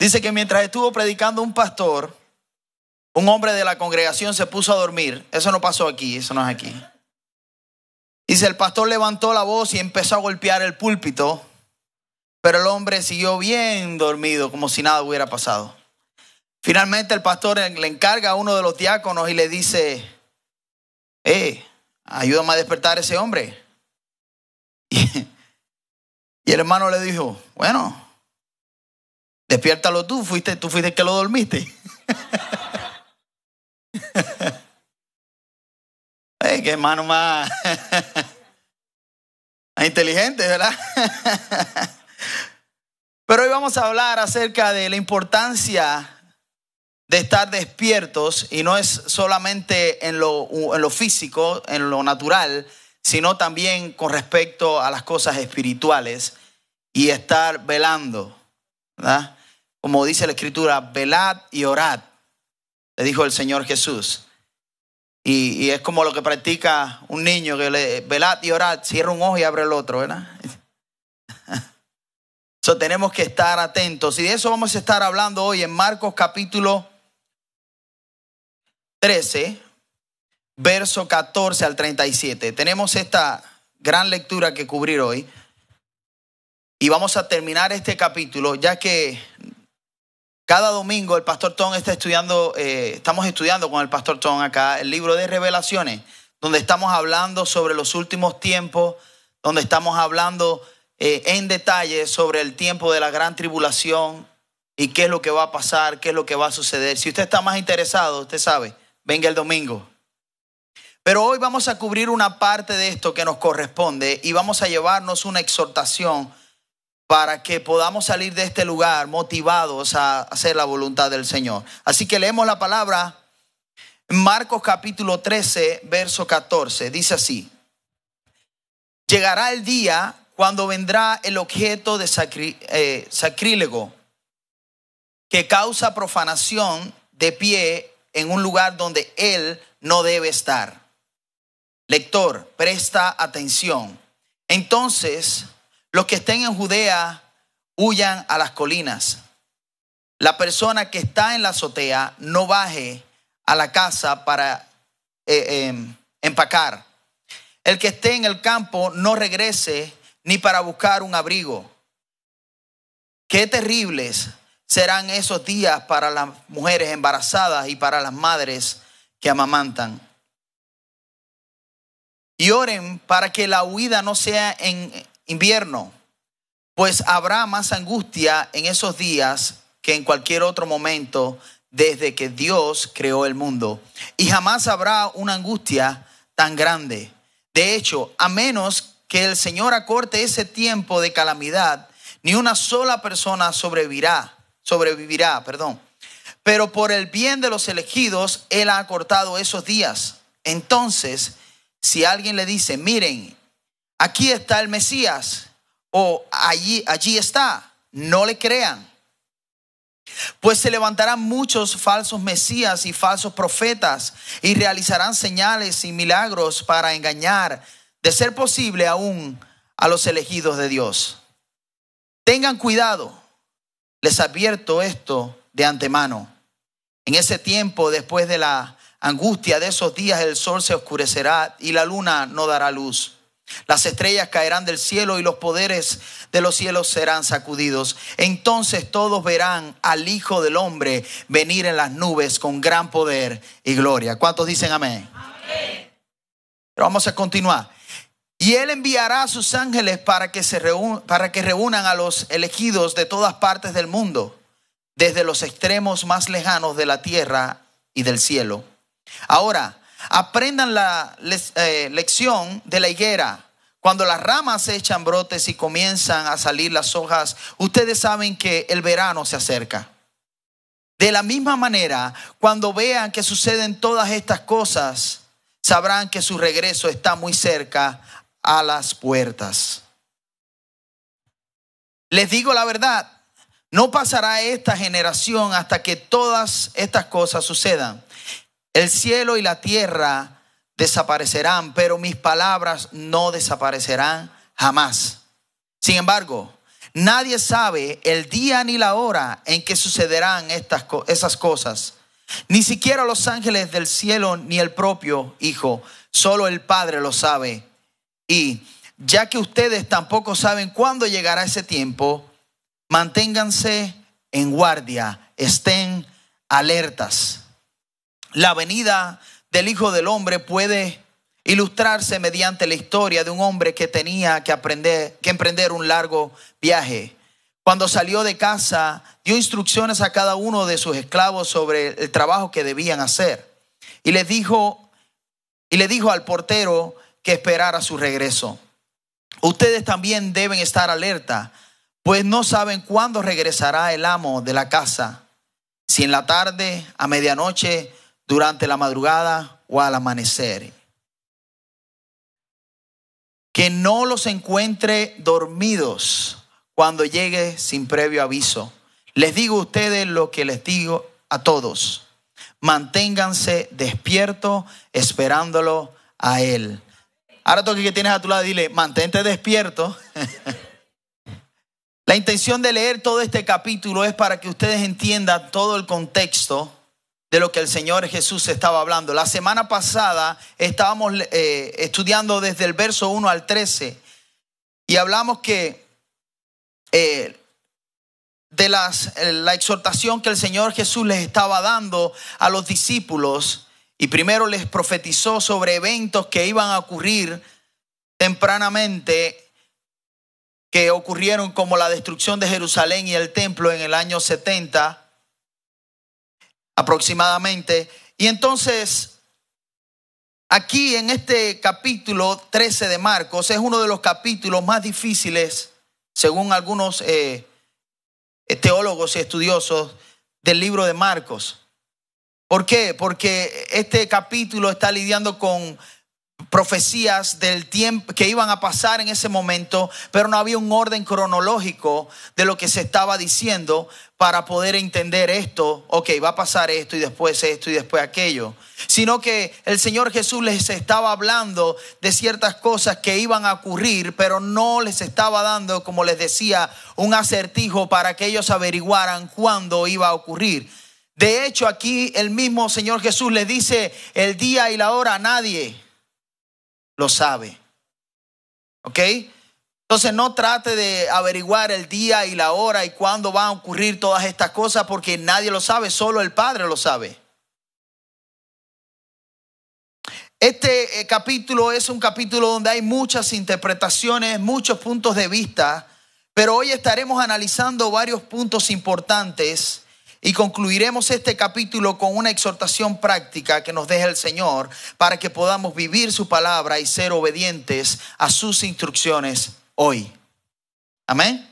Dice que mientras estuvo predicando un pastor, un hombre de la congregación se puso a dormir. Eso no pasó aquí, eso no es aquí. Dice, el pastor levantó la voz y empezó a golpear el púlpito, pero el hombre siguió bien dormido, como si nada hubiera pasado. Finalmente el pastor le encarga a uno de los diáconos y le dice, ayúdame a despertar a ese hombre. Y el hermano le dijo, bueno, despiértalo tú fuiste el que lo dormiste. Qué hermano más inteligente, ¿verdad? Pero hoy vamos a hablar acerca de la importancia de estar despiertos, y no es solamente en lo físico, en lo natural, sino también con respecto a las cosas espirituales y estar velando, ¿verdad? Como dice la Escritura, velad y orad, le dijo el Señor Jesús. Y es como lo que practica un niño, que velad y orad, cierra un ojo y abre el otro, ¿verdad? So, tenemos que estar atentos, y de eso vamos a estar hablando hoy en Marcos capítulo 13, verso 14 al 37. Tenemos esta gran lectura que cubrir hoy, y vamos a terminar este capítulo, ya que cada domingo el pastor Tom está estudiando, estamos estudiando con el pastor Tom acá el libro de Revelaciones, donde estamos hablando sobre los últimos tiempos, donde estamos hablando en detalle sobre el tiempo de la gran tribulación y qué es lo que va a pasar, qué es lo que va a suceder. Si usted está más interesado, usted sabe, venga el domingo. Pero hoy vamos a cubrir una parte de esto que nos corresponde, y vamos a llevarnos una exhortación para que podamos salir de este lugar motivados a hacer la voluntad del Señor. Así que leemos la palabra. Marcos capítulo 13, verso 14. Dice así: llegará el día cuando vendrá el objeto de sacrílego que causa profanación de pie en un lugar donde él no debe estar. Lector, presta atención. Entonces, los que estén en Judea huyan a las colinas. La persona que está en la azotea no baje a la casa para empacar. El que esté en el campo no regrese ni para buscar un abrigo. Qué terribles serán esos días para las mujeres embarazadas y para las madres que amamantan. Y oren para que la huida no sea en invierno, pues habrá más angustia en esos días que en cualquier otro momento desde que Dios creó el mundo. Y jamás habrá una angustia tan grande. De hecho, a menos que el Señor acorte ese tiempo de calamidad, ni una sola persona sobrevivirá. Pero por el bien de los elegidos, Él ha acortado esos días. Entonces, si alguien le dice, miren, aquí está el Mesías, o allí está, no le crean. Pues se levantarán muchos falsos mesías y falsos profetas, y realizarán señales y milagros para engañar, de ser posible, aún a los elegidos de Dios. Tengan cuidado, les advierto esto de antemano. En ese tiempo, después de la angustia de esos días, el sol se oscurecerá y la luna no dará luz. Las estrellas caerán del cielo y los poderes de los cielos serán sacudidos. Entonces todos verán al Hijo del Hombre venir en las nubes con gran poder y gloria. ¿Cuántos dicen amén? Amén. Pero vamos a continuar. Y Él enviará a sus ángeles para que reúnan a los elegidos de todas partes del mundo, desde los extremos más lejanos de la tierra y del cielo. Ahora, aprendan la lección de la higuera. Cuando las ramas se echan brotes y comienzan a salir las hojas, ustedes saben que el verano se acerca. De la misma manera, cuando vean que suceden todas estas cosas, sabrán que su regreso está muy cerca, a las puertas. Les digo la verdad, no pasará esta generación hasta que todas estas cosas sucedan. El cielo y la tierra desaparecerán, pero mis palabras no desaparecerán jamás. Sin embargo, Nadie sabe el día ni la hora en que sucederán esas cosas. Ni siquiera los ángeles del cielo ni el propio Hijo. Solo el Padre lo sabe. Y ya que ustedes tampoco saben cuándo llegará ese tiempo, manténganse en guardia, estén alertas. La venida del Hijo del Hombre puede ilustrarse mediante la historia de un hombre que tenía que emprender un largo viaje. Cuando salió de casa, dio instrucciones a cada uno de sus esclavos sobre el trabajo que debían hacer. Y le dijo al portero que esperara su regreso. Ustedes también deben estar alerta, pues no saben cuándo regresará el amo de la casa, si en la tarde, a medianoche, durante la madrugada o al amanecer. Que no los encuentre dormidos cuando llegue sin previo aviso. Les digo a ustedes lo que les digo a todos: manténganse despiertos esperándolo a Él. Ahora tú que tienes a tu lado, dile: mantente despierto. La intención de leer todo este capítulo es para que ustedes entiendan todo el contexto de lo que el Señor Jesús estaba hablando. La semana pasada estábamos estudiando desde el verso 1 al 13 y hablamos que de la exhortación que el Señor Jesús les estaba dando a los discípulos, y primero les profetizó sobre eventos que iban a ocurrir tempranamente, que ocurrieron, como la destrucción de Jerusalén y el templo en el año 70 aproximadamente. Y entonces aquí en este capítulo 13 de Marcos es uno de los capítulos más difíciles, según algunos teólogos y estudiosos, del libro de Marcos. ¿Por qué? Porque este capítulo está lidiando con profecías del tiempo que iban a pasar en ese momento, pero no había un orden cronológico de lo que se estaba diciendo para poder entender esto. Ok, va a pasar esto y después aquello. Sino que el Señor Jesús les estaba hablando de ciertas cosas que iban a ocurrir, pero no les estaba dando, como les decía, un acertijo para que ellos averiguaran cuándo iba a ocurrir. De hecho, aquí el mismo Señor Jesús les dice: el día y la hora nadie lo sabe. ¿Ok? Entonces no trate de averiguar el día y la hora y cuándo van a ocurrir todas estas cosas, porque nadie lo sabe, solo el Padre lo sabe. Este capítulo es un capítulo donde hay muchas interpretaciones, muchos puntos de vista, pero hoy estaremos analizando varios puntos importantes y concluiremos este capítulo con una exhortación práctica que nos deja el Señor para que podamos vivir su palabra y ser obedientes a sus instrucciones hoy. Amén.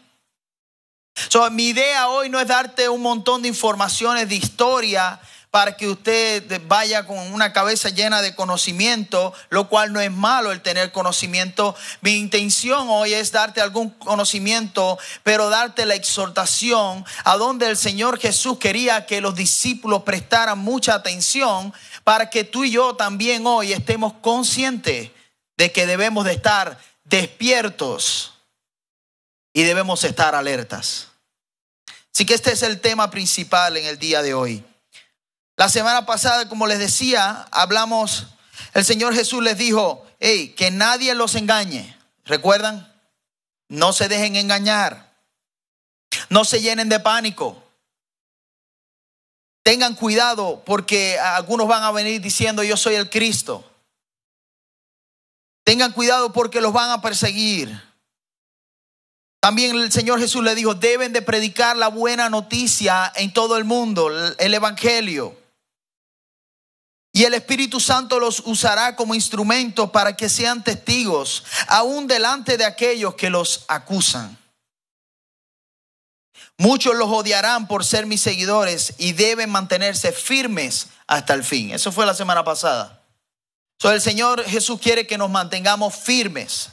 Mi idea hoy no es darte un montón de informaciones de historia para que usted vaya con una cabeza llena de conocimiento, lo cual no es malo el tener conocimiento. Mi intención hoy es darte algún conocimiento, pero darte la exhortación a donde el Señor Jesús quería que los discípulos prestaran mucha atención, para que tú y yo también hoy estemos conscientes de que debemos de estar despiertos y debemos estar alertas. Así que este es el tema principal en el día de hoy. La semana pasada, como les decía, hablamos, el Señor Jesús les dijo: hey, que nadie los engañe. ¿Recuerdan? No se dejen engañar. No se llenen de pánico. Tengan cuidado, porque algunos van a venir diciendo: yo soy el Cristo. Tengan cuidado porque los van a perseguir. También el Señor Jesús le dijo: deben de predicar la buena noticia en todo el mundo, el evangelio. Y el Espíritu Santo los usará como instrumentos para que sean testigos, aún delante de aquellos que los acusan. Muchos los odiarán por ser mis seguidores y deben mantenerse firmes hasta el fin. Eso fue la semana pasada. El Señor Jesús quiere que nos mantengamos firmes.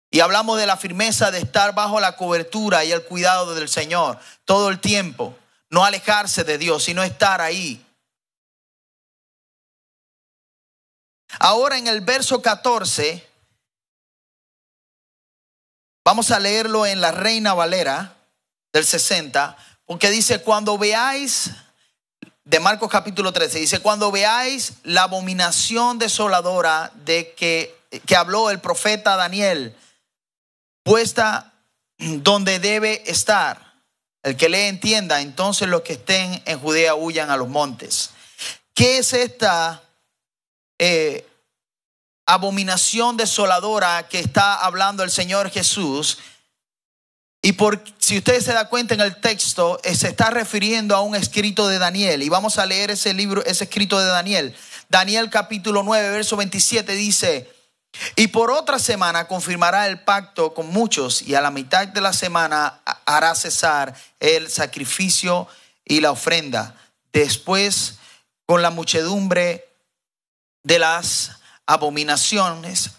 Y hablamos de la firmeza de estar bajo la cobertura y el cuidado del Señor todo el tiempo. No alejarse de Dios, sino estar ahí. Ahora en el verso 14 Vamos a leerlo en la Reina Valera del 60, porque dice, cuando veáis, de Marcos capítulo 13, dice, cuando veáis la abominación desoladora de que habló el profeta Daniel, puesta donde debe estar. El que lee entienda, entonces los que estén en Judea huyan a los montes. ¿Qué es esta abominación desoladora que está hablando el Señor Jesús? Y si ustedes se dan cuenta en el texto, se está refiriendo a un escrito de Daniel. Y vamos a leer ese libro, ese escrito de Daniel. Daniel capítulo 9, verso 27 dice, y por otra semana confirmará el pacto con muchos, y a la mitad de la semana hará cesar el sacrificio y la ofrenda. Después, con la muchedumbre de las abominaciones,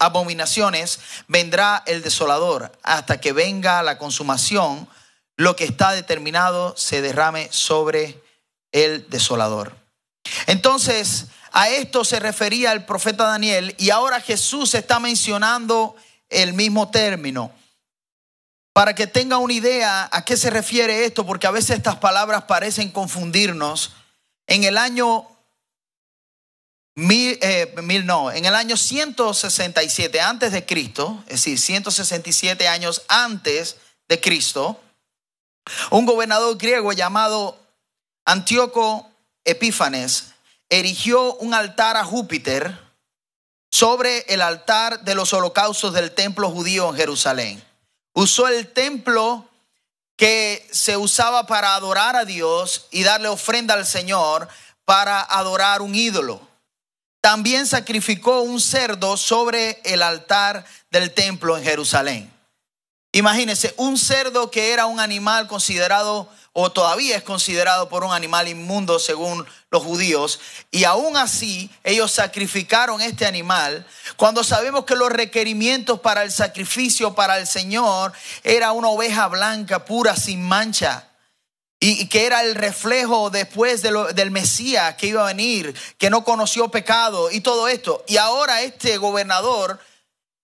vendrá el desolador, hasta que venga la consumación, lo que está determinado se derrame sobre el desolador. Entonces, a esto se refería el profeta Daniel, y ahora Jesús está mencionando el mismo término. Para que tenga una idea a qué se refiere esto, porque a veces estas palabras parecen confundirnos. En el año en el año 167 antes de Cristo, es decir, 167 años antes de Cristo, un gobernador griego llamado Antíoco Epífanes erigió un altar a Júpiter sobre el altar de los holocaustos del templo judío en Jerusalén. Usó el templo que se usaba para adorar a Dios y darle ofrenda al Señor para adorar un ídolo. También sacrificó un cerdo sobre el altar del templo en Jerusalén. Imagínense, un cerdo que era un animal considerado, o todavía es considerado por un animal inmundo según los judíos, y aún así ellos sacrificaron este animal, cuando sabemos que los requerimientos para el sacrificio para el Señor era una oveja blanca, pura, sin mancha, y que era el reflejo después del Mesías que iba a venir, que no conoció pecado y todo esto. Y ahora este gobernador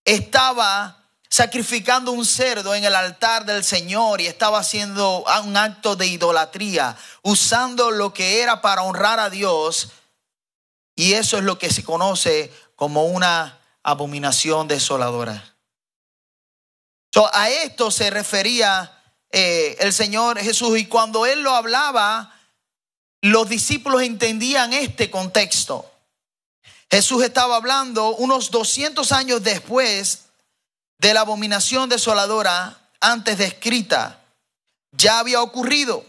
estaba sacrificando un cerdo en el altar del Señor y estaba haciendo un acto de idolatría, usando lo que era para honrar a Dios, y eso es lo que se conoce como una abominación desoladora. A esto se refería el Señor Jesús, y cuando Él lo hablaba, los discípulos entendían este contexto. Jesús estaba hablando unos 200 años después de la abominación desoladora antes descrita. Ya había ocurrido.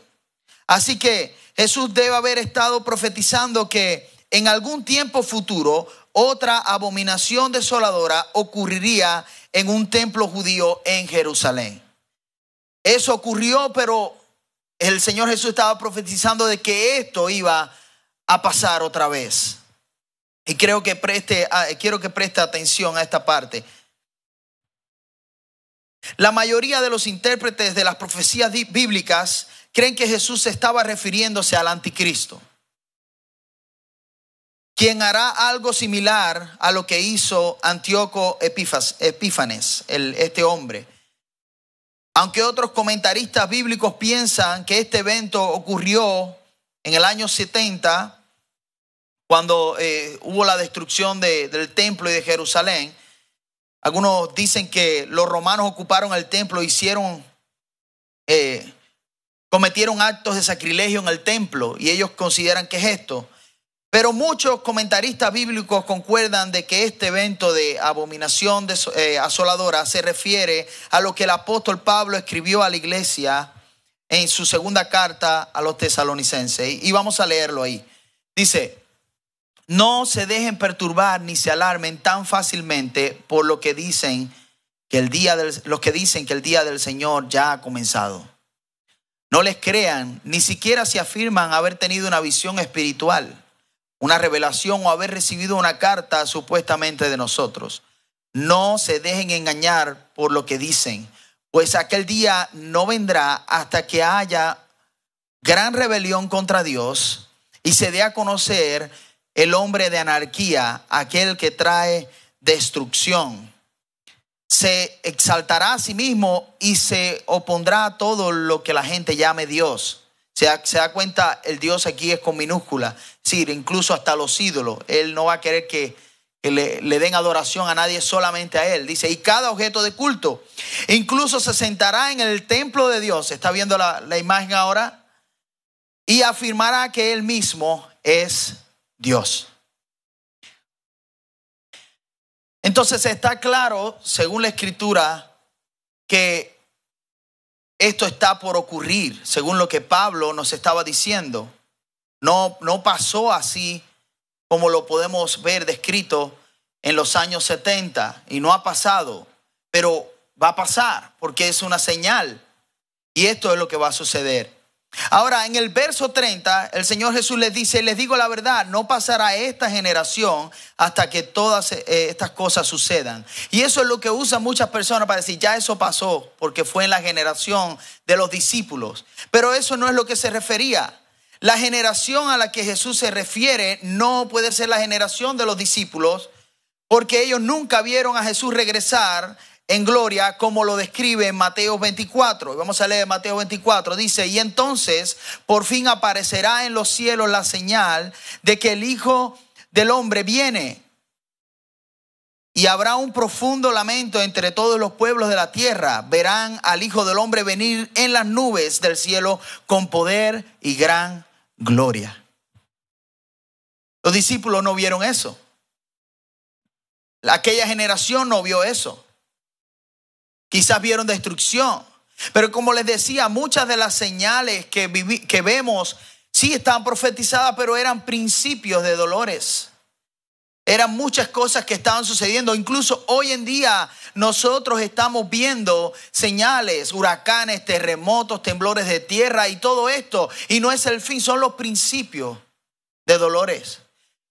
Así que Jesús debe haber estado profetizando que en algún tiempo futuro otra abominación desoladora ocurriría en un templo judío en Jerusalén. Eso ocurrió, pero el Señor Jesús estaba profetizando de que esto iba a pasar otra vez. Y quiero que preste atención a esta parte. La mayoría de los intérpretes de las profecías bíblicas creen que Jesús estaba refiriéndose al anticristo, quien hará algo similar a lo que hizo Antíoco Epífanes, este hombre. Aunque otros comentaristas bíblicos piensan que este evento ocurrió en el año 70, cuando hubo la destrucción del templo y de Jerusalén. Algunos dicen que los romanos ocuparon el templo, cometieron actos de sacrilegio en el templo, y ellos consideran que es esto. Pero muchos comentaristas bíblicos concuerdan de que este evento de abominación asoladora se refiere a lo que el apóstol Pablo escribió a la iglesia en su segunda carta a los tesalonicenses. Y vamos a leerlo ahí. Dice: no se dejen perturbar ni se alarmen tan fácilmente por lo que dicen que los que dicen que el día del Señor ya ha comenzado. No les crean, ni siquiera si afirman haber tenido una visión espiritual, una revelación o haber recibido una carta supuestamente de nosotros. No se dejen engañar por lo que dicen, pues aquel día no vendrá hasta que haya gran rebelión contra Dios y se dé a conocer el hombre de anarquía, aquel que trae destrucción. se exaltará a sí mismo y se opondrá a todo lo que la gente llame Dios. Se da cuenta, el Dios aquí es con minúscula. Sí, incluso hasta los ídolos. Él no va a querer que le den adoración a nadie, solamente a Él. Dice, y cada objeto de culto. Incluso se sentará en el templo de Dios. ¿Está viendo la imagen ahora? Y afirmará que Él mismo es Dios. Entonces está claro, según la Escritura, que esto está por ocurrir, según lo que Pablo nos estaba diciendo. No pasó así como lo podemos ver descrito en los años 70, y no ha pasado, pero va a pasar porque es una señal, y esto es lo que va a suceder. Ahora, en el verso 30, el Señor Jesús les dice, les digo la verdad, no pasará esta generación hasta que todas estas cosas sucedan. Y eso es lo que usan muchas personas para decir, ya eso pasó, porque fue en la generación de los discípulos. Pero eso no es lo que se refería. La generación a la que Jesús se refiere no puede ser la generación de los discípulos, porque ellos nunca vieron a Jesús regresar en gloria, como lo describe en Mateo 24. Vamos a leer Mateo 24. Dice, y entonces por fin aparecerá en los cielos la señal de que el Hijo del Hombre viene. Y habrá un profundo lamento entre todos los pueblos de la tierra. Verán al Hijo del Hombre venir en las nubes del cielo con poder y gran gloria. Los discípulos no vieron eso. Aquella generación no vio eso. Quizás vieron destrucción. Pero como les decía, muchas de las señales que vemos sí estaban profetizadas, pero eran principios de dolores. Eran muchas cosas que estaban sucediendo. Incluso hoy en día nosotros estamos viendo señales, huracanes, terremotos, temblores de tierra y todo esto. Y no es el fin, son los principios de dolores.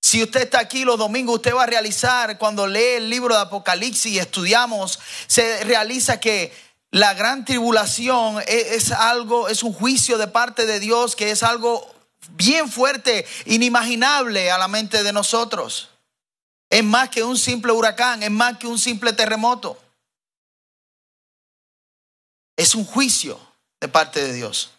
Si usted está aquí los domingos, usted va a realizar, cuando lee el libro de Apocalipsis y estudiamos, se realiza que la gran tribulación es un juicio de parte de Dios, que es algo bien fuerte, inimaginable a la mente de nosotros. Es más que un simple huracán, es más que un simple terremoto. Es un juicio de parte de Dios.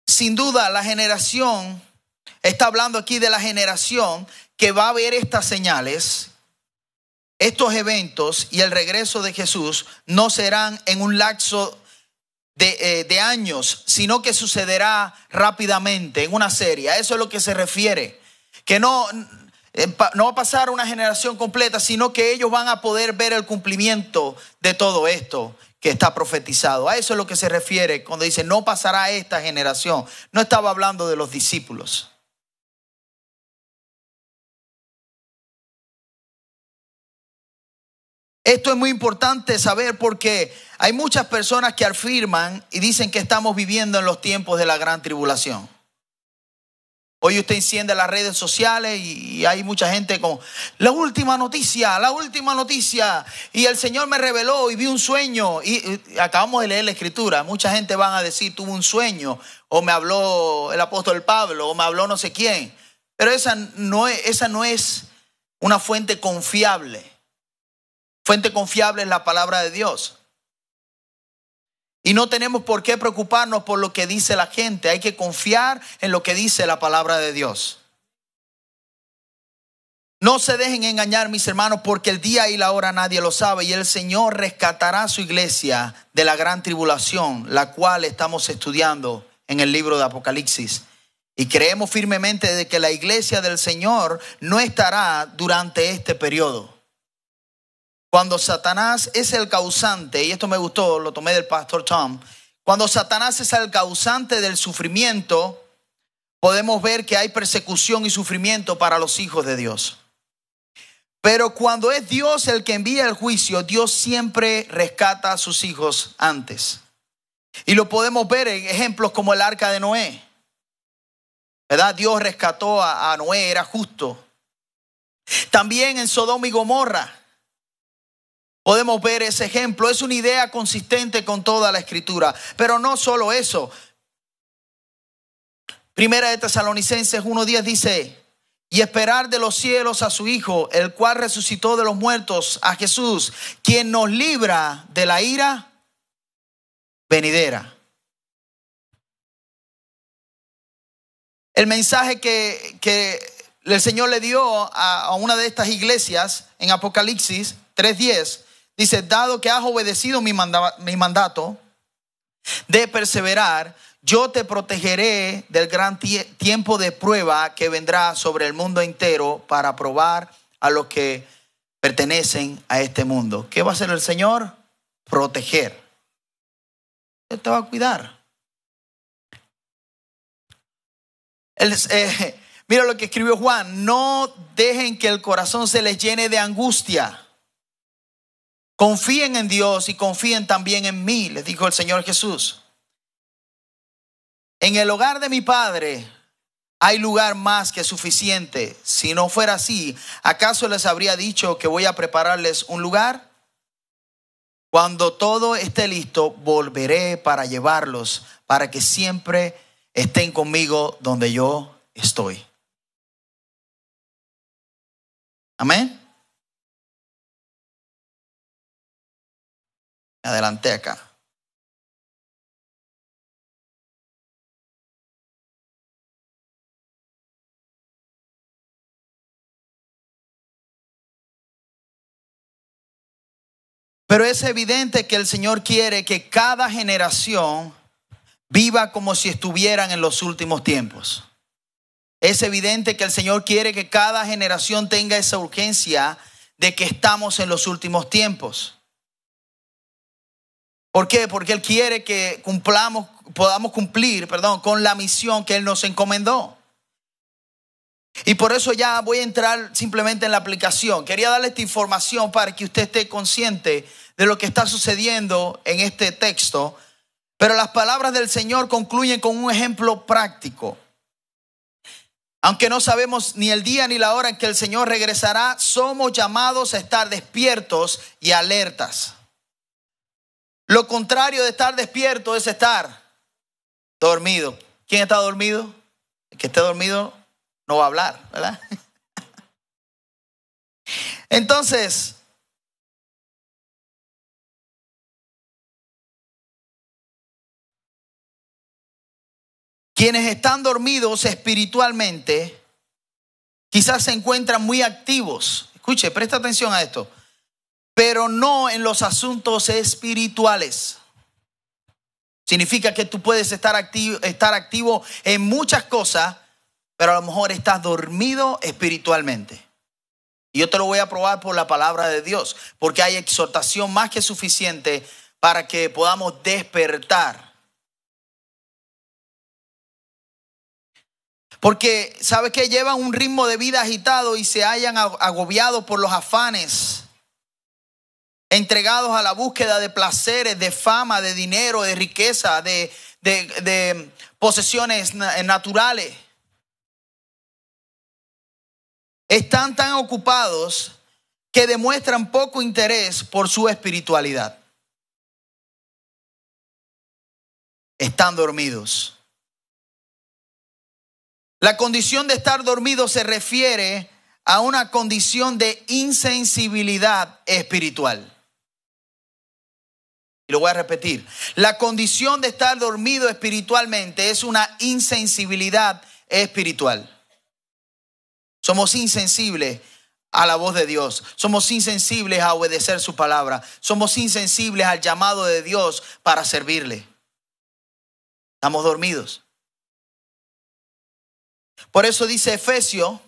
Sin duda, la generación, está hablando aquí de la generación que va a ver estas señales, estos eventos, y el regreso de Jesús no serán en un lapso de años, sino que sucederá rápidamente en una serie. A eso es lo que se refiere. Que no va a pasar una generación completa, sino que ellos van a poder ver el cumplimiento de todo esto que está profetizado. A eso es lo que se refiere cuando dice no pasará esta generación. No estaba hablando de los discípulos. Esto es muy importante saber porque hay muchas personas que afirman y dicen que estamos viviendo en los tiempos de la gran tribulación. Hoy usted enciende las redes sociales y hay mucha gente con la última noticia. Y el Señor me reveló y vi un sueño. Y acabamos de leer la Escritura. Mucha gente van a decir, tuve un sueño. O me habló el apóstol Pablo. O me habló no sé quién. Pero esa no es una fuente confiable. Fuente confiable es la palabra de Dios. Y no tenemos por qué preocuparnos por lo que dice la gente. Hay que confiar en lo que dice la palabra de Dios. No se dejen engañar, mis hermanos, porque el día y la hora nadie lo sabe. Y el Señor rescatará a su iglesia de la gran tribulación, la cual estamos estudiando en el libro de Apocalipsis. Y creemos firmemente de que la iglesia del Señor no estará durante este periodo. Cuando Satanás es el causante, y esto me gustó, lo tomé del pastor Tom. Cuando Satanás es el causante del sufrimiento, podemos ver que hay persecución y sufrimiento para los hijos de Dios. Pero cuando es Dios el que envía el juicio, Dios siempre rescata a sus hijos antes. Y lo podemos ver en ejemplos como el arca de Noé. ¿Verdad? Dios rescató a Noé, era justo. También en Sodoma y Gomorra podemos ver ese ejemplo. Es una idea consistente con toda la Escritura. Pero no solo eso. Primera de Tesalonicenses 1:10 dice y esperar de los cielos a su Hijo, el cual resucitó de los muertos, a Jesús, quien nos libra de la ira venidera. El mensaje que el Señor le dio a una de estas iglesias en Apocalipsis 3:10, dice: dado que has obedecido mi mandato de perseverar, yo te protegeré del gran tiempo de prueba que vendrá sobre el mundo entero para probar a los que pertenecen a este mundo. ¿Qué va a hacer el Señor? Proteger. Él te va a cuidar. Mira lo que escribió Juan: no dejen que el corazón se les llene de angustia. Confíen en Dios y confíen también en mí, les dijo el Señor Jesús. En el hogar de mi Padre hay lugar más que suficiente. Si no fuera así, ¿acaso les habría dicho que voy a prepararles un lugar? Cuando todo esté listo, volveré para llevarlos, para que siempre estén conmigo donde yo estoy. Amén. Adelante acá. Pero es evidente que el Señor quiere que cada generación viva como si estuvieran en los últimos tiempos. Es evidente que el Señor quiere que cada generación tenga esa urgencia de que estamos en los últimos tiempos. ¿Por qué? Porque Él quiere que podamos cumplir con la misión que Él nos encomendó. Y por eso ya voy a entrar simplemente en la aplicación. Quería darle esta información para que usted esté consciente de lo que está sucediendo en este texto. Pero las palabras del Señor concluyen con un ejemplo práctico. Aunque no sabemos ni el día ni la hora en que el Señor regresará, somos llamados a estar despiertos y alertas. Lo contrario de estar despierto es estar dormido. ¿Quién está dormido? El que esté dormido no va a hablar, ¿verdad? Entonces, quienes están dormidos espiritualmente quizás se encuentran muy activos. Escuche, presta atención a esto. Pero no en los asuntos espirituales. Significa que tú puedes estar activo en muchas cosas, pero a lo mejor estás dormido espiritualmente. Y yo te lo voy a probar por la palabra de Dios, porque hay exhortación más que suficiente para que podamos despertar. Porque, ¿sabe qué? Llevan un ritmo de vida agitado y se hayan agobiado por los afanes, entregados a la búsqueda de placeres, de fama, de dinero, de riqueza, de posesiones naturales. Están tan ocupados que demuestran poco interés por su espiritualidad. Están dormidos. La condición de estar dormido se refiere a una condición de insensibilidad espiritual. Y lo voy a repetir. La condición de estar dormido espiritualmente es una insensibilidad espiritual. Somos insensibles a la voz de Dios. Somos insensibles a obedecer su palabra. Somos insensibles al llamado de Dios para servirle. Estamos dormidos. Por eso dice Efesios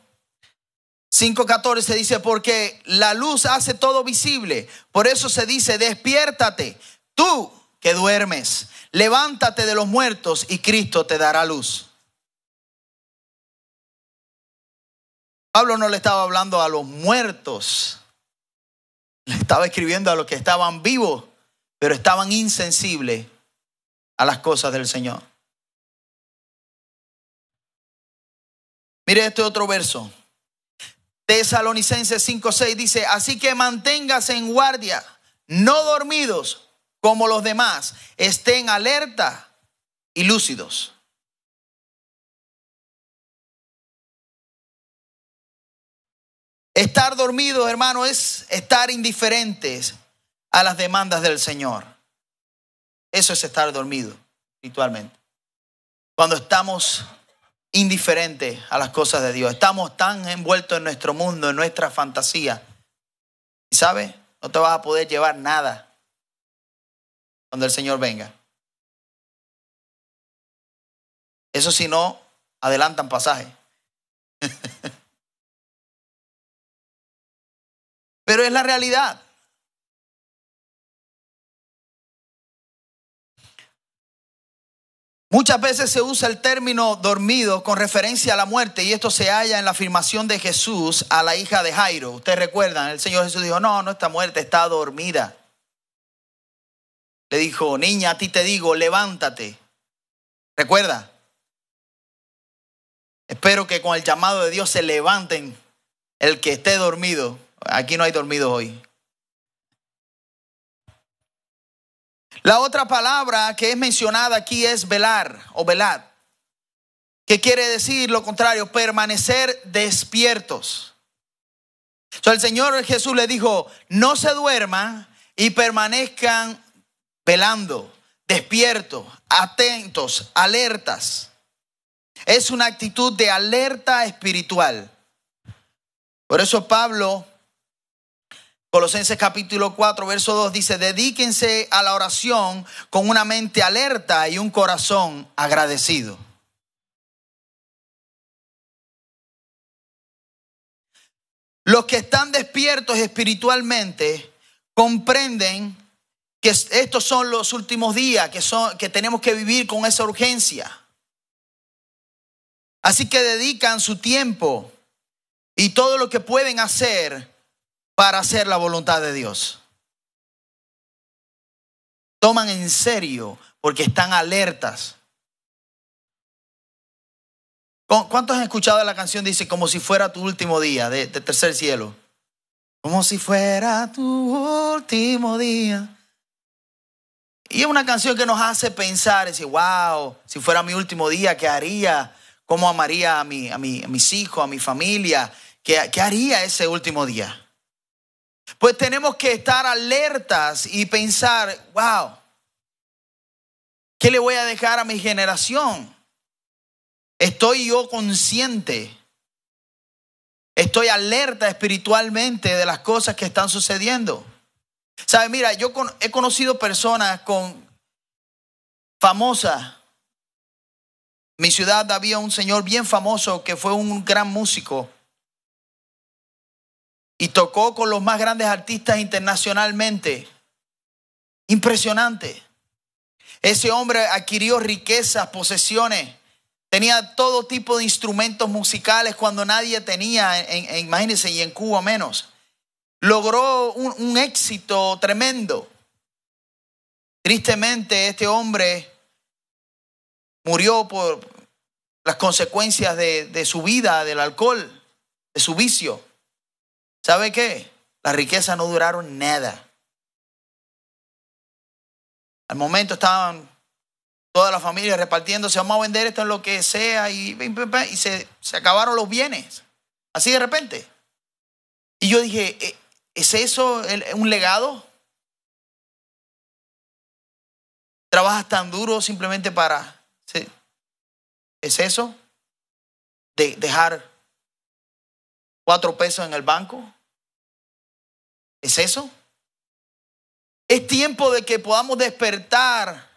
5:14, dice: porque la luz hace todo visible. Por eso se dice: despiértate, tú que duermes, levántate de los muertos y Cristo te dará luz. Pablo no le estaba hablando a los muertos, le estaba escribiendo a los que estaban vivos, pero estaban insensibles a las cosas del Señor. Mire este otro verso. Tesalonicenses 5:6 dice: así que manténgase en guardia, no dormidos como los demás, estén alerta y lúcidos. Estar dormido, hermano, es estar indiferentes a las demandas del Señor. Eso es estar dormido espiritualmente. Cuando estamos indiferentes a las cosas de Dios, estamos tan envueltos en nuestro mundo, en nuestra fantasía. Y ¿sabes? No te vas a poder llevar nada cuando el Señor venga. Eso si no, adelantan pasaje. Pero es la realidad. Muchas veces se usa el término dormido con referencia a la muerte, y esto se halla en la afirmación de Jesús a la hija de Jairo. Ustedes recuerdan, el Señor Jesús dijo, no está muerta, está dormida. Le dijo, niña, a ti te digo, levántate. ¿Recuerda? Espero que con el llamado de Dios se levanten el que esté dormido. Aquí no hay dormido hoy. La otra palabra que es mencionada aquí es velar o velar, que quiere decir lo contrario, permanecer despiertos. Entonces el Señor Jesús le dijo, no se duerman y permanezcan velando, despiertos, atentos, alertas. Es una actitud de alerta espiritual. Por eso Pablo, Colosenses capítulo 4, verso 2 dice, dedíquense a la oración con una mente alerta y un corazón agradecido. Los que están despiertos espiritualmente comprenden que estos son los últimos días, que tenemos que vivir con esa urgencia. Así que dedican su tiempo y todo lo que pueden hacer para hacer la voluntad de Dios. Toman en serio porque están alertas. ¿Cuántos han escuchado la canción? Dice, como si fuera tu último día, de Tercer Cielo. Como si fuera tu último día. Y es una canción que nos hace pensar, decir, wow, si fuera mi último día, ¿qué haría? ¿Cómo amaría a mis hijos, a mi familia? ¿Qué haría ese último día? Pues tenemos que estar alertas y pensar, wow, ¿qué le voy a dejar a mi generación? ¿Estoy yo consciente? ¿Estoy alerta espiritualmente de las cosas que están sucediendo? ¿Sabe? Mira, yo he conocido personas famosas. En mi ciudad había un señor bien famoso que fue un gran músico. Y tocó con los más grandes artistas internacionalmente. Impresionante. Ese hombre adquirió riquezas, posesiones. Tenía todo tipo de instrumentos musicales cuando nadie tenía, imagínense, y en Cuba menos. Logró un éxito tremendo. Tristemente, este hombre murió por las consecuencias de su vida, del alcohol, de su vicio. ¿Sabe qué? Las riquezas no duraron nada. Al momento estaban toda la familia repartiéndose, vamos a vender esto en lo que sea, y se acabaron los bienes. Así de repente. Y yo dije, ¿es eso un legado? ¿Trabajas tan duro simplemente para... ¿sí? ¿Es eso? ¿De dejar 4 pesos en el banco? ¿Es eso? Es tiempo de que podamos despertar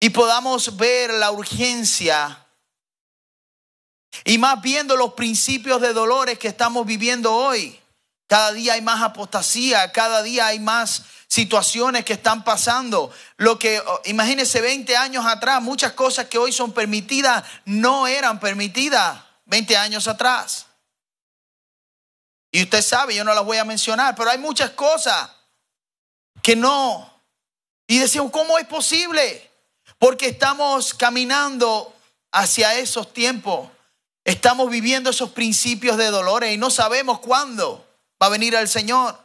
y podamos ver la urgencia, y más viendo los principios de dolores que estamos viviendo hoy. Cada día hay más apostasía, cada día hay más situaciones que están pasando. Imagínense, 20 años atrás, muchas cosas que hoy son permitidas no eran permitidas 20 años atrás. Y usted sabe, yo no las voy a mencionar, pero hay muchas cosas que no. Y decimos, ¿cómo es posible? Porque estamos caminando hacia esos tiempos. Estamos viviendo esos principios de dolores y no sabemos cuándo va a venir el Señor.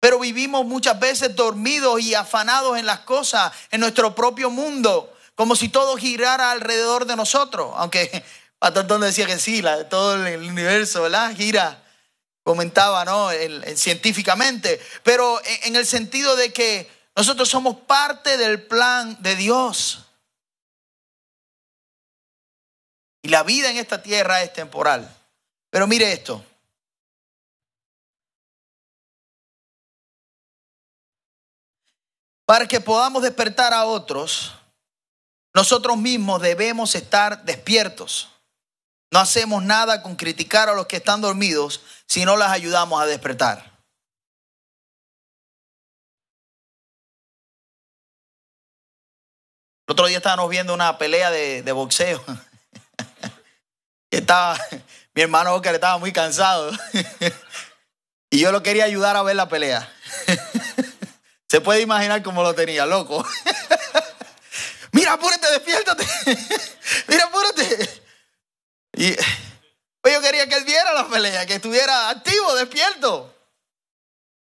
Pero vivimos muchas veces dormidos y afanados en las cosas, en nuestro propio mundo, como si todo girara alrededor de nosotros. Aunque Pastor Antonio decía que sí, todo el universo, ¿verdad? Gira, comentaba, ¿no? Científicamente, pero en el sentido de que nosotros somos parte del plan de Dios. Y la vida en esta tierra es temporal. Pero mire esto. Para que podamos despertar a otros, nosotros mismos debemos estar despiertos. No hacemos nada con criticar a los que están dormidos si no las ayudamos a despertar. El otro día estábamos viendo una pelea de boxeo. Mi hermano Oscar estaba muy cansado. Y yo lo quería ayudar a ver la pelea. Se puede imaginar cómo lo tenía, loco. Mira, apúrate, despiértate. Mira, apúrate. Y pues yo quería que él viera la pelea, que estuviera activo, despierto.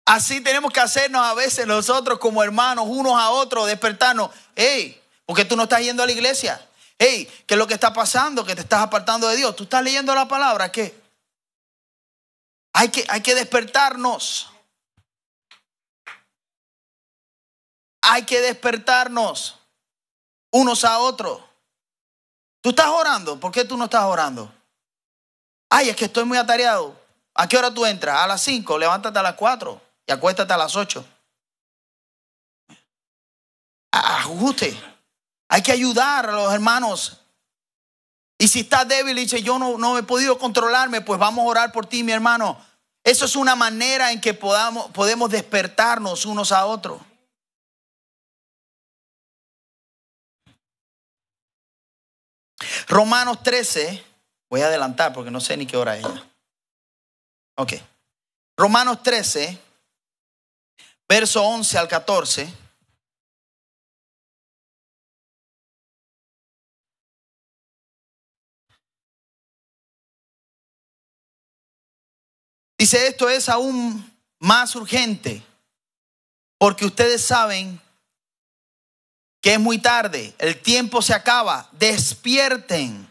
Así tenemos que hacernos a veces nosotros como hermanos, unos a otros, despertarnos. Hey, ¿por qué tú no estás yendo a la iglesia? Hey, ¿qué es lo que está pasando? Que te estás apartando de Dios. ¿Tú estás leyendo la palabra? ¿Qué? Hay que despertarnos. Hay que despertarnos unos a otros. ¿Tú estás orando? ¿Por qué tú no estás orando? Ay, es que estoy muy atareado. ¿A qué hora tú entras? A las 5, levántate a las 4 y acuéstate a las 8. Ajuste. Hay que ayudar a los hermanos. Y si estás débil y dices, yo no he podido controlarme, pues vamos a orar por ti, mi hermano. Eso es una manera en que podemos despertarnos unos a otros. Romanos 13, voy a adelantar porque no sé ni qué hora es ya. Ok. Romanos 13, verso 11 al 14. Dice, esto es aún más urgente porque ustedes saben que es muy tarde, el tiempo se acaba. Despierten,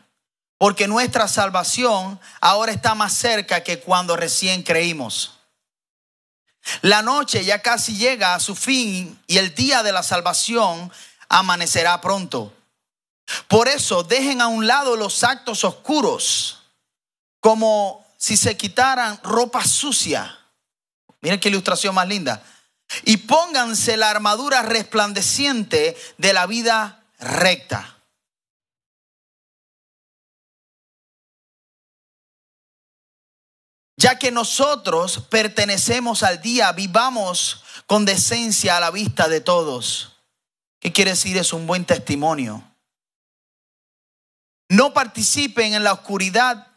porque nuestra salvación ahora está más cerca que cuando recién creímos. La noche ya casi llega a su fin y el día de la salvación amanecerá pronto. Por eso dejen a un lado los actos oscuros, como si se quitaran ropa sucia. Miren qué ilustración más linda. Y pónganse la armadura resplandeciente de la vida recta. Ya que nosotros pertenecemos al día, vivamos con decencia a la vista de todos. ¿Qué quiere decir? Es un buen testimonio. No participen en la oscuridad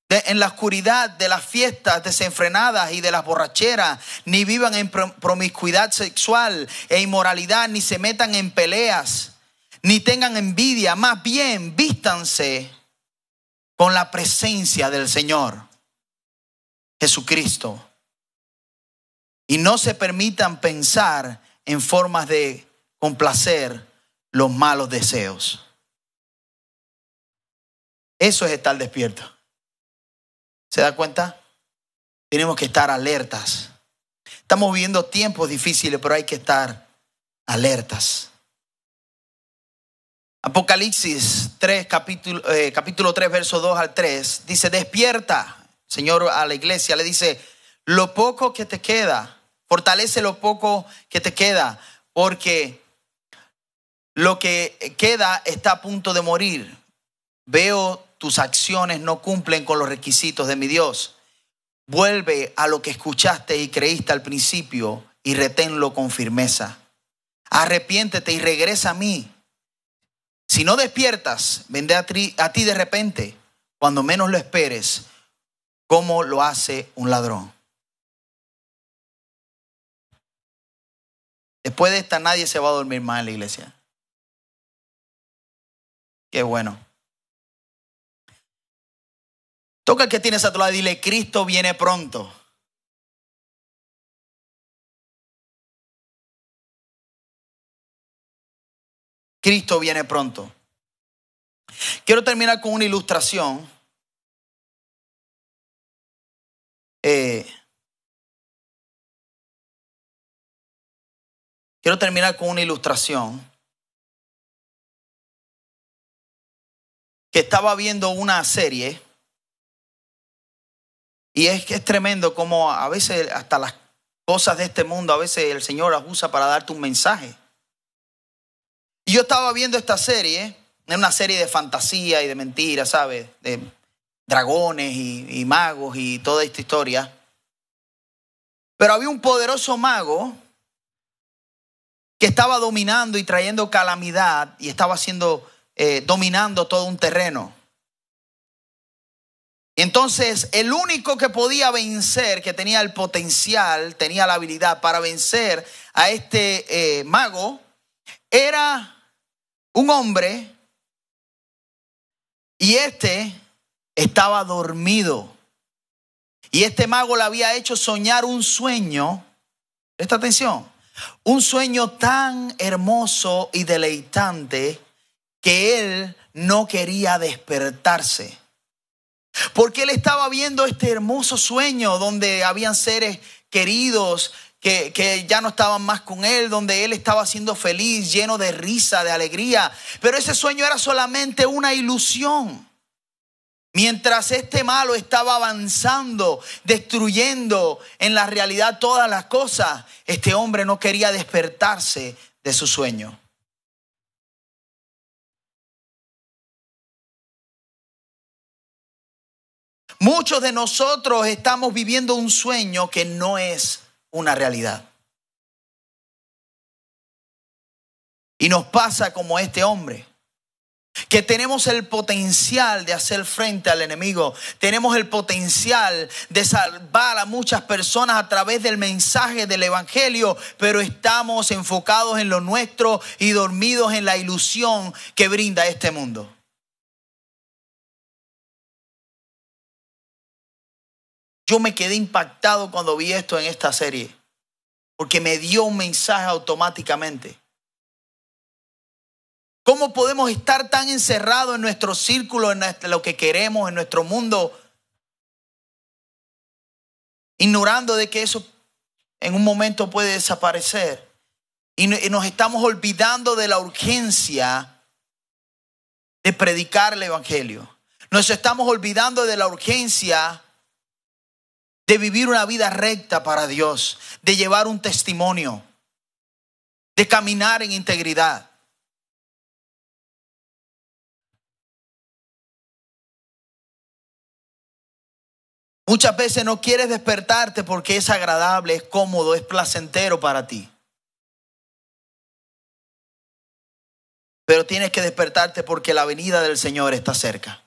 de las fiestas desenfrenadas y de las borracheras, ni vivan en promiscuidad sexual e inmoralidad, ni se metan en peleas, ni tengan envidia. Más bien, vístanse con la presencia del Señor Jesucristo. Y no se permitan pensar en formas de complacer los malos deseos. Eso es estar despierto. ¿Se da cuenta? Tenemos que estar alertas. Estamos viviendo tiempos difíciles, pero hay que estar alertas. Apocalipsis 3, capítulo 3, verso 2 al 3, dice, despierta. Señor a la iglesia le dice, lo poco que te queda, fortalece lo poco que te queda, porque lo que queda está a punto de morir. Veo tus acciones no cumplen con los requisitos de mi Dios. Vuelve a lo que escuchaste y creíste al principio y reténlo con firmeza. Arrepiéntete y regresa a mí. Si no despiertas, vendré a ti de repente, cuando menos lo esperes, como lo hace un ladrón. Después de esta, nadie se va a dormir más en la iglesia. Qué bueno. Toca al que tienes a tu lado y dile, Cristo viene pronto. Cristo viene pronto. Quiero terminar con una ilustración. Quiero terminar con una ilustración. Que estaba viendo una serie. Y es que es tremendo como a veces hasta las cosas de este mundo, a veces el Señor las usa para darte un mensaje. Y yo estaba viendo esta serie, es una serie de fantasía y de mentiras, ¿sabes? De dragones y magos y toda esta historia. Pero había un poderoso mago que estaba dominando y trayendo calamidad y estaba dominando todo un terreno. Entonces, el único que podía vencer, que tenía el potencial, tenía la habilidad para vencer a este mago, era un hombre y estaba dormido. Y este mago le había hecho soñar un sueño, presta atención, un sueño tan hermoso y deleitante que él no quería despertarse. Porque él estaba viendo este hermoso sueño donde habían seres queridos que ya no estaban más con él, donde él estaba siendo feliz, lleno de risa, de alegría. Pero ese sueño era solamente una ilusión. Mientras este malo estaba avanzando, destruyendo en la realidad todas las cosas, este hombre no quería despertarse de su sueño. Muchos de nosotros estamos viviendo un sueño que no es una realidad. Y nos pasa como este hombre, que tenemos el potencial de hacer frente al enemigo. Tenemos el potencial de salvar a muchas personas a través del mensaje del evangelio, pero estamos enfocados en lo nuestro y dormidos en la ilusión que brinda este mundo. Yo me quedé impactado cuando vi esto en esta serie, porque me dio un mensaje automáticamente. ¿Cómo podemos estar tan encerrados en nuestro círculo, en lo que queremos, en nuestro mundo, ignorando de que eso en un momento puede desaparecer? Y nos estamos olvidando de la urgencia de predicar el evangelio. Nos estamos olvidando de la urgencia de vivir una vida recta para Dios, de llevar un testimonio, de caminar en integridad. Muchas veces no quieres despertarte porque es agradable, es cómodo, es placentero para ti. Pero tienes que despertarte porque la venida del Señor está cerca.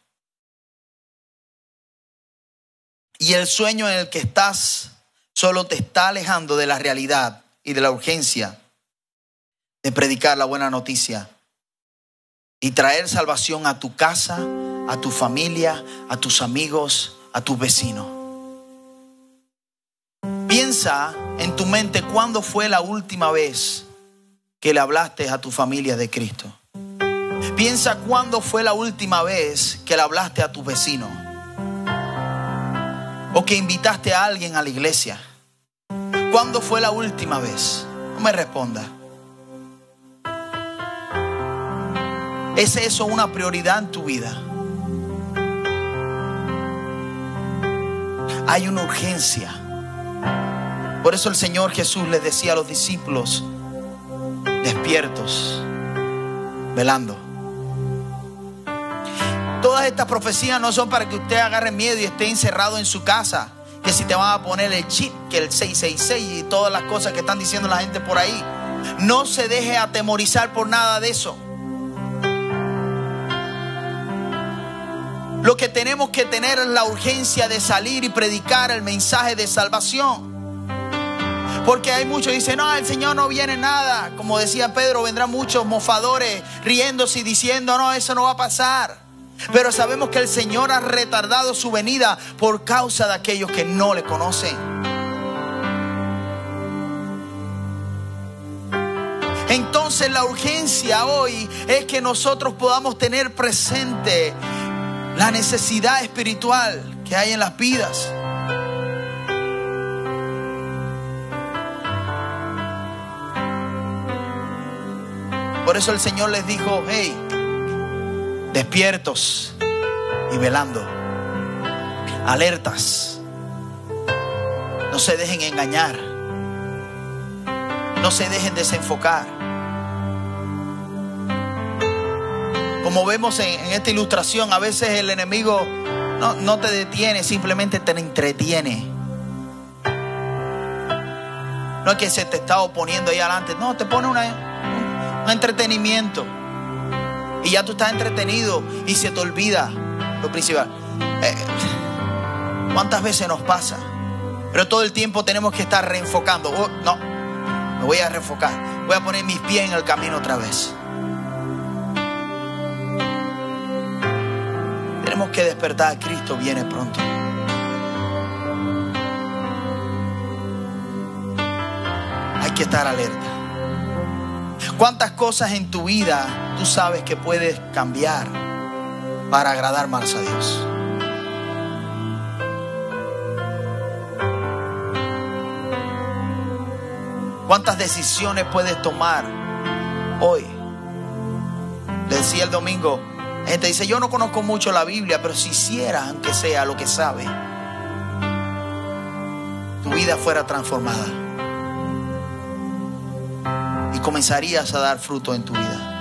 Y el sueño en el que estás solo te está alejando de la realidad y de la urgencia de predicar la buena noticia y traer salvación a tu casa, a tu familia, a tus amigos, a tus vecinos. Piensa en tu mente cuándo fue la última vez que le hablaste a tu familia de Cristo. Piensa cuándo fue la última vez que le hablaste a tus vecinos. O que invitaste a alguien a la iglesia. ¿Cuándo fue la última vez? No me responda. ¿Es eso una prioridad en tu vida? Hay una urgencia. Por eso el Señor Jesús les decía a los discípulos, despiertos, velando. Todas estas profecías no son para que usted agarre miedo y esté encerrado en su casa. Que si te van a poner el chip, que el 666 y todas las cosas que están diciendo la gente por ahí. No se deje atemorizar por nada de eso. Lo que tenemos que tener es la urgencia de salir y predicar el mensaje de salvación. Porque hay muchos que dicen, no, el Señor no viene nada. Como decía Pedro, vendrán muchos mofadores riéndose y diciendo, no, eso no va a pasar. Pero sabemos que el Señor ha retardado su venida por causa de aquellos que no le conocen. Entonces la urgencia hoy es que nosotros podamos tener presente la necesidad espiritual que hay en las vidas. Por eso el Señor les dijo: hey, despiertos y velando, alertas, no se dejen engañar, no se dejen desenfocar. Como vemos en esta ilustración, a veces el enemigo no te detiene, simplemente te entretiene. No es que se te está oponiendo ahí adelante, no, te pone un entretenimiento. Y ya tú estás entretenido y se te olvida lo principal. ¿Cuántas veces nos pasa? Pero todo el tiempo tenemos que estar reenfocando. Oh, no, me voy a reenfocar. Voy a poner mis pies en el camino otra vez. Tenemos que despertar. Cristo viene pronto. Hay que estar alerta. ¿Cuántas cosas en tu vida tú sabes que puedes cambiar para agradar más a Dios? ¿Cuántas decisiones puedes tomar hoy? Le decía el domingo, la gente dice: yo no conozco mucho la Biblia, pero si hicieras, aunque sea lo que sabe, tu vida fuera transformada y comenzarías a dar fruto en tu vida.